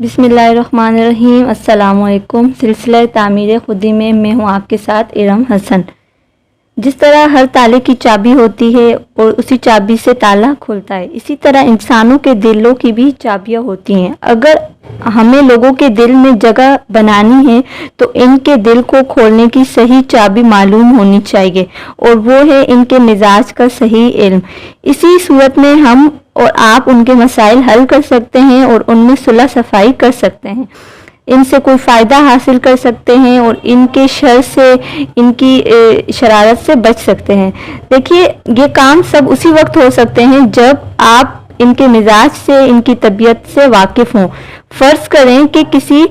बिस्मिल्लाहिर्रहमानिर्रहीम। अस्सलाम वालेकुम। सिलसिला तामीर खुदी में मैं हूँ आपके साथ इरम हसन। जिस तरह हर ताले की चाबी होती है और उसी चाबी से ताला खुलता है, इसी तरह इंसानों के दिलों की भी चाबियाँ होती हैं। अगर हमें लोगों के दिल में जगह बनानी है तो इनके दिल को खोलने की सही चाबी मालूम होनी चाहिए, और वो है इनके मिजाज का सही इल्म। इसी सूरत में हम और आप उनके मसाइल हल कर सकते हैं और उनमें सुलह सफाई कर सकते हैं, इनसे कोई फ़ायदा हासिल कर सकते हैं और इनके शर से, इनकी शरारत से बच सकते हैं। देखिए, ये काम सब उसी वक्त हो सकते हैं जब आप इनके मिजाज से, इनकी तबीयत से वाकिफ़ हों। फ़र्ज़ करें कि किसी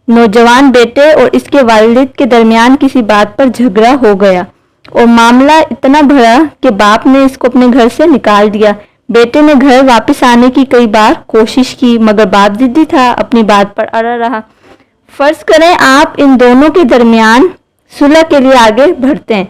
नौजवान बेटे और इसके वालिद के दरमियान किसी बात पर झगड़ा हो गया और मामला इतना बढ़ा कि बाप ने इसको अपने घर से निकाल दिया। बेटे ने घर वापस आने की कई बार कोशिश की, मगर बाप जिद्दी था, अपनी बात पर अड़ा रहा। फर्ज करें आप इन दोनों के दरमियान सुलह के लिए आगे बढ़ते हैं।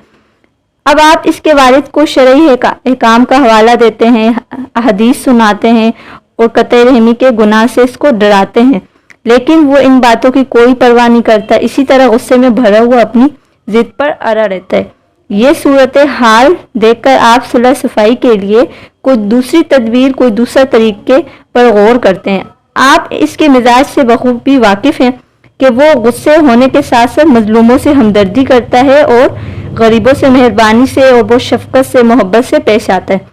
अब आप इसके वालिद को शरई एहकाम का हवाला देते हैं, हदीस सुनाते हैं और कतई रहमी के गुनाह से इसको डराते हैं, लेकिन वो इन बातों की कोई परवाह नहीं करता। इसी तरह गुस्से में भरा हुआ अपनी जिद पर अड़ा रहता है। ये सूरत हाल देखकर आप सुलह सफाई के लिए कोई दूसरी तदबीर, कोई दूसरा तरीके पर गौर करते हैं। आप इसके मिजाज से बखूबी वाकिफ़ हैं कि वो गुस्से होने के साथ साथ मजलूमों से हमदर्दी करता है और गरीबों से मेहरबानी से और वो शफकत से, मोहब्बत से पेश आता है।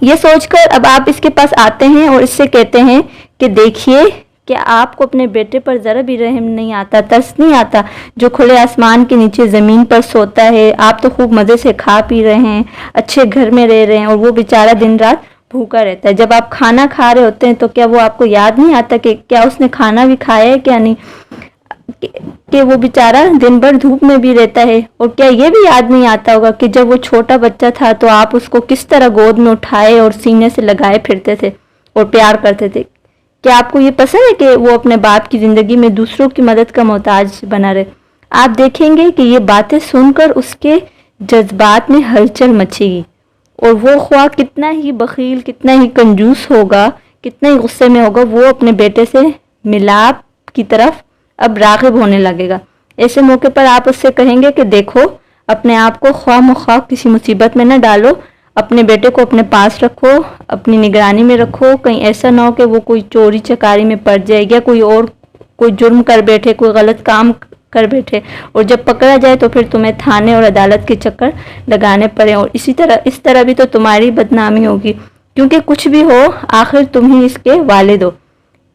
ये सोचकर अब आप इसके पास आते हैं और इससे कहते हैं कि देखिए कि आपको अपने बेटे पर ज़रा भी रहम नहीं आता, तरस नहीं आता, जो खुले आसमान के नीचे ज़मीन पर सोता है। आप तो खूब मज़े से खा पी रहे हैं, अच्छे घर में रह रहे हैं, और वो बेचारा दिन रात भूखा रहता है। जब आप खाना खा रहे होते हैं तो क्या वो आपको याद नहीं आता कि क्या उसने खाना भी खाया है क्या नहीं, कि वो बेचारा दिन भर धूप में भी रहता है। और क्या ये भी याद नहीं आता होगा कि जब वो छोटा बच्चा था तो आप उसको किस तरह गोद में उठाए और सीने से लगाए फिरते थे और प्यार करते थे। क्या आपको ये पसंद है कि वो अपने बाप की ज़िंदगी में दूसरों की मदद का मोहताज बना रहे? आप देखेंगे कि ये बातें सुनकर उसके जज्बात में हलचल मचेगी और वो ख्वाह कितना ही बखील, कितना ही कंजूस होगा, कितना ही गुस्से में होगा, वो अपने बेटे से मिलाप की तरफ अब राग़िब होने लगेगा। ऐसे मौके पर आप उससे कहेंगे कि देखो, अपने आप को ख्वाह मख्वाह किसी मुसीबत में न डालो, अपने बेटे को अपने पास रखो, अपनी निगरानी में रखो। कहीं ऐसा ना हो कि वो कोई चोरी चकारी में पड़ जाए या कोई जुर्म कर बैठे, कोई गलत काम कर बैठे, और जब पकड़ा जाए तो फिर तुम्हें थाने और अदालत के चक्कर लगाने पड़े, और इस तरह भी तो तुम्हारी बदनामी होगी, क्योंकि कुछ भी हो आखिर तुम ही इसके वालिद हो।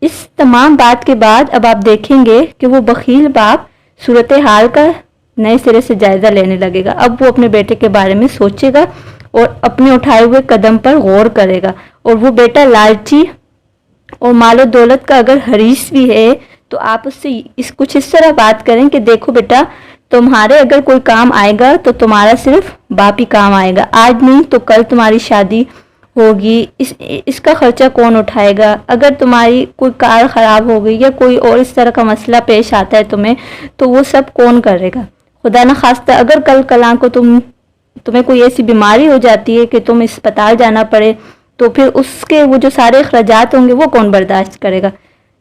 इस तमाम बात के बाद अब आप देखेंगे कि वो बखील बाप सूरत हाल का नए सिरे से जायज़ा लेने लगेगा। अब वो अपने बेटे के बारे में सोचेगा और अपने उठाए हुए कदम पर गौर करेगा। और वो बेटा लालची और मालो दौलत का अगर हरीस भी है तो आप उससे कुछ इस तरह बात करें कि देखो बेटा, तुम्हारे अगर कोई काम आएगा तो तुम्हारा सिर्फ बाप ही काम आएगा, आज नहीं तो कल तुम्हारी शादी होगी, इसका खर्चा कौन उठाएगा? अगर तुम्हारी कोई कार ख़राब हो गई या कोई और इस तरह का मसला पेश आता है तुम्हें, तो वो सब कौन करेगा? खुदा न खास्ता अगर कल कलां को तुम्हें कोई ऐसी बीमारी हो जाती है कि तुम अस्पताल जाना पड़े, तो फिर उसके वो जो सारे अखराजात होंगे वो कौन बर्दाश्त करेगा?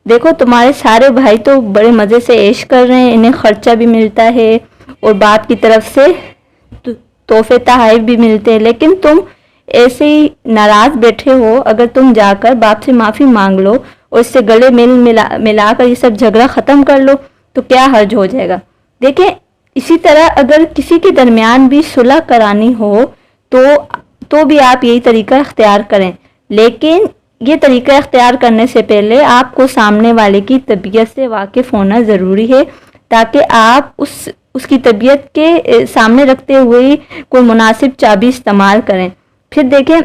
देखो, तुम्हारे सारे भाई तो बड़े मज़े से ऐश कर रहे हैं, इन्हें खर्चा भी मिलता है और बाप की तरफ से तोहफे तोहफ़े भी मिलते हैं, लेकिन तुम ऐसे ही नाराज़ बैठे हो। अगर तुम जाकर बाप से माफ़ी मांग लो और इससे गले मिलाकर ये सब झगड़ा ख़त्म कर लो तो क्या हर्ज हो जाएगा? देखें, इसी तरह अगर किसी के दरमियान भी सुलह करानी हो तो भी आप यही तरीका इख्तियार करें, लेकिन ये तरीका इख्तियार करने से पहले आपको सामने वाले की तबीयत से वाकिफ़ होना ज़रूरी है, ताकि आप उसकी तबीयत के सामने रखते हुए कोई मुनासिब चाबी इस्तेमाल करें। फिर देखें,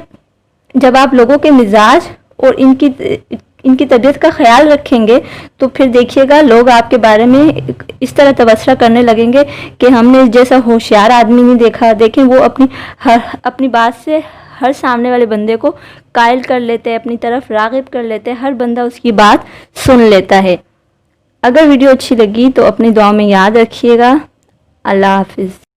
जब आप लोगों के मिजाज और इनकी तबीयत का ख्याल रखेंगे तो फिर देखिएगा लोग आपके बारे में इस तरह तबसरा करने लगेंगे कि हमने जैसा होशियार आदमी नहीं देखा। देखें, वो अपनी बात से हर सामने वाले बंदे को कायल कर लेते हैं, अपनी तरफ राग़िब कर लेते हैं, हर बंदा उसकी बात सुन लेता है। अगर वीडियो अच्छी लगी तो अपनी दुआ में याद रखिएगा। अल्लाह हाफिज़।